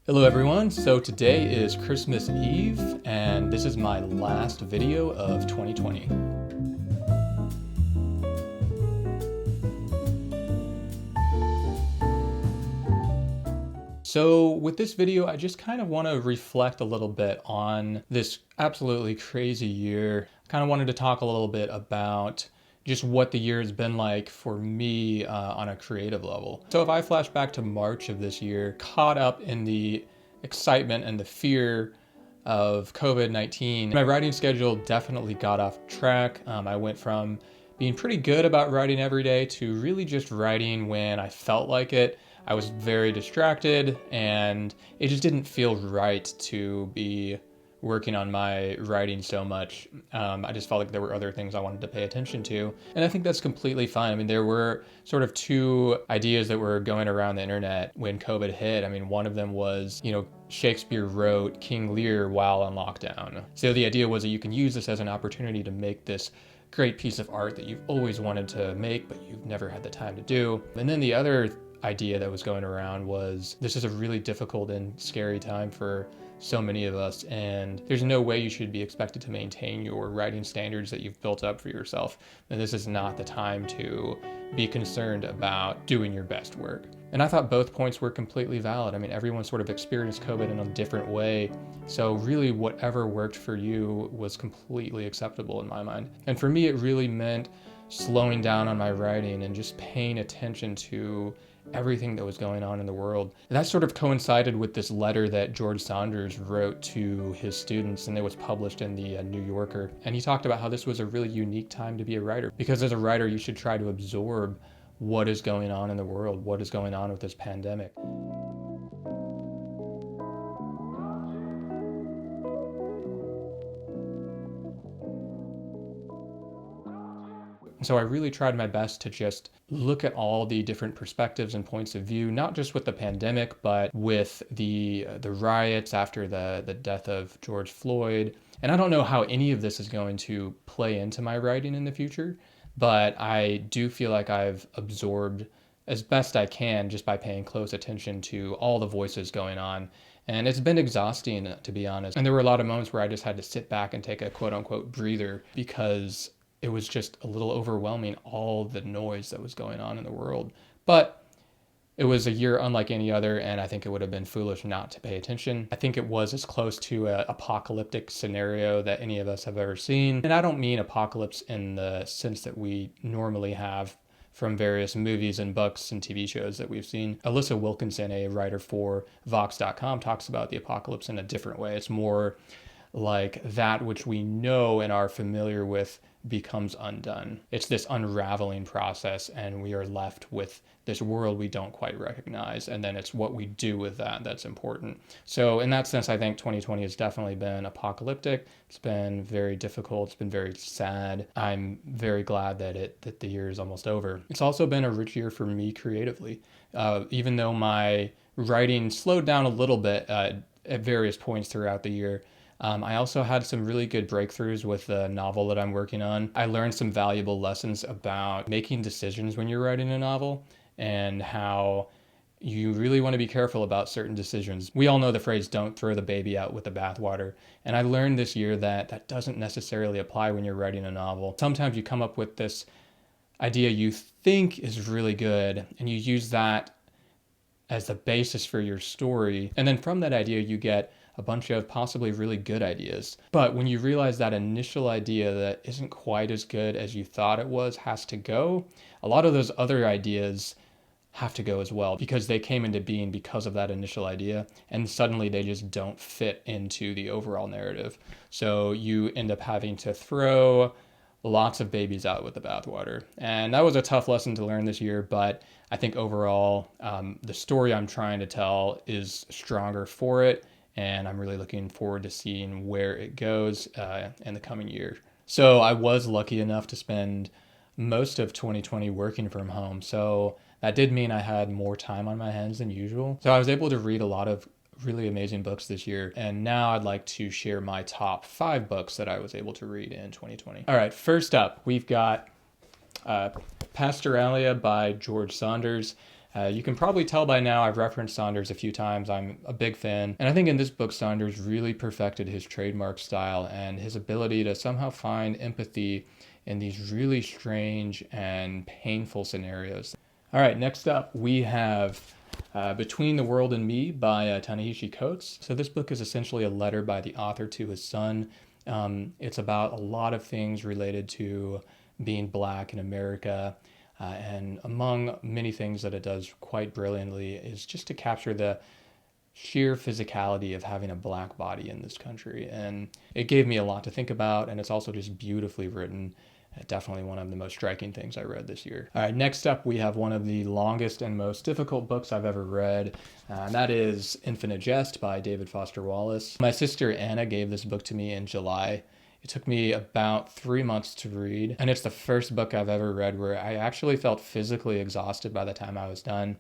Hello everyone, so today is Christmas Eve and this is my last video of 2020. So with this video, I just kind of want to reflect a little bit on this absolutely crazy year. I kind of wanted to talk a little bit about just what the year has been like for me on a creative level. So if I flash back to March of this year, caught up in the excitement and the fear of COVID-19, my writing schedule definitely got off track. I went from being pretty good about writing every day to really just writing when I felt like it. I was very distracted and it just didn't feel right to be working on my writing so much. I just felt like there were other things I wanted to pay attention to. And I think that's completely fine. I mean, there were sort of two ideas that were going around the internet when COVID hit. I mean, one of them was, Shakespeare wrote King Lear while on lockdown. So the idea was that you can use this as an opportunity to make this great piece of art that you've always wanted to make, but you've never had the time to do. And then the other idea that was going around was this is a really difficult and scary time for so many of us, and there's no way you should be expected to maintain your writing standards that you've built up for yourself. And this is not the time to be concerned about doing your best work. And I thought both points were completely valid. I mean, everyone sort of experienced COVID in a different way. So really whatever worked for you was completely acceptable in my mind. And for me, it really meant slowing down on my writing and just paying attention to everything that was going on in the world. And that sort of coincided with this letter that George Saunders wrote to his students, and it was published in the New Yorker. And he talked about how this was a really unique time to be a writer, because as a writer, you should try to absorb what is going on in the world, what is going on with this pandemic. So I really tried my best to just look at all the different perspectives and points of view, not just with the pandemic, but with the riots after the death of George Floyd. And I don't know how any of this is going to play into my writing in the future, but I do feel like I've absorbed as best I can just by paying close attention to all the voices going on. And it's been exhausting, to be honest. And there were a lot of moments where I just had to sit back and take a quote unquote breather, because it was just a little overwhelming, all the noise that was going on in the world. But it was a year unlike any other, and I think it would have been foolish not to pay attention. I think it was as close to an apocalyptic scenario that any of us have ever seen. And I don't mean apocalypse in the sense that we normally have from various movies and books and TV shows that we've seen. Alyssa Wilkinson, a writer for Vox.com, talks about the apocalypse in a different way. It's more like that which we know and are familiar with becomes undone. It's this unraveling process, and we are left with this world we don't quite recognize, and then it's what we do with that that's important. So in that sense, I think 2020 has definitely been apocalyptic. It's been very difficult. It's been very sad. I'm very glad that the year is almost over. It's also been a rich year for me creatively. Even though my writing slowed down a little bit at various points throughout the year, I also had some really good breakthroughs with the novel that I'm working on. I learned some valuable lessons about making decisions when you're writing a novel, and how you really want to be careful about certain decisions. We all know the phrase, don't throw the baby out with the bathwater. And I learned this year that that doesn't necessarily apply when you're writing a novel. Sometimes you come up with this idea you think is really good, and you use that as the basis for your story. And then from that idea, you get a bunch of possibly really good ideas. But when you realize that initial idea that isn't quite as good as you thought it was has to go, a lot of those other ideas have to go as well, because they came into being because of that initial idea, and suddenly they just don't fit into the overall narrative. So you end up having to throw lots of babies out with the bathwater. And that was a tough lesson to learn this year, but I think overall, the story I'm trying to tell is stronger for it, and I'm really looking forward to seeing where it goes in the coming year. So I was lucky enough to spend most of 2020 working from home, so that did mean I had more time on my hands than usual. So I was able to read a lot of really amazing books this year, and now I'd like to share my top 5 books that I was able to read in 2020. All right, first up, we've got Pastoralia by George Saunders. You can probably tell by now I've referenced Saunders a few times. I'm a big fan. And I think in this book, Saunders really perfected his trademark style and his ability to somehow find empathy in these really strange and painful scenarios. All right, next up we have Between the World and Me by Ta-Nehisi Coates. So this book is essentially a letter by the author to his son. It's about a lot of things related to being black in America. And among many things that it does quite brilliantly is just to capture the sheer physicality of having a black body in this country. And it gave me a lot to think about, and it's also just beautifully written. Definitely one of the most striking things I read this year. All right, next up we have one of the longest and most difficult books I've ever read, and that is Infinite Jest by David Foster Wallace. My sister Anna gave this book to me in July. It took me about 3 months to read, and it's the first book I've ever read where I actually felt physically exhausted by the time I was done,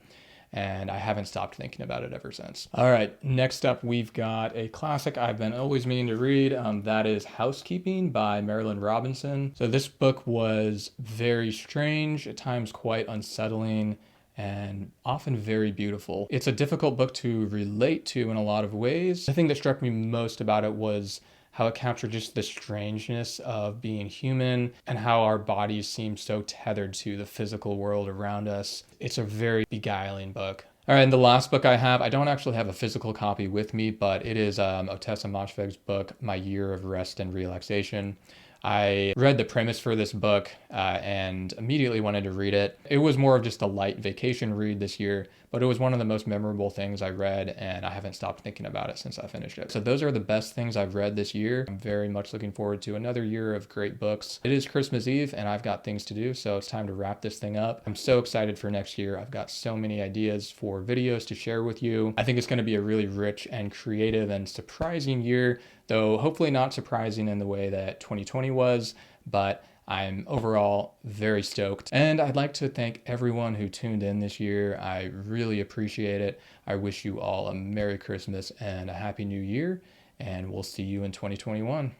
and I haven't stopped thinking about it ever since. All right, next up we've got a classic I've been always meaning to read. That is Housekeeping by Marilynne Robinson. So this book was very strange, at times quite unsettling, and often very beautiful. It's a difficult book to relate to in a lot of ways. The thing that struck me most about it was how it captured just the strangeness of being human and how our bodies seem so tethered to the physical world around us. It's a very beguiling book. All right, and the last book I have, I don't actually have a physical copy with me, but it is Ottessa Moshfegh's book, My Year of Rest and Relaxation. I read the premise for this book and immediately wanted to read it. It was more of just a light vacation read this year, but it was one of the most memorable things I read, and I haven't stopped thinking about it since I finished it. So those are the best things I've read this year. I'm very much looking forward to another year of great books. It is Christmas Eve, and I've got things to do, so it's time to wrap this thing up. I'm so excited for next year. I've got so many ideas for videos to share with you. I think it's going to be a really rich and creative and surprising year, though hopefully not surprising in the way that 2020 was, but I'm overall very stoked. And I'd like to thank everyone who tuned in this year. I really appreciate it. I wish you all a Merry Christmas and a Happy New Year, and we'll see you in 2021.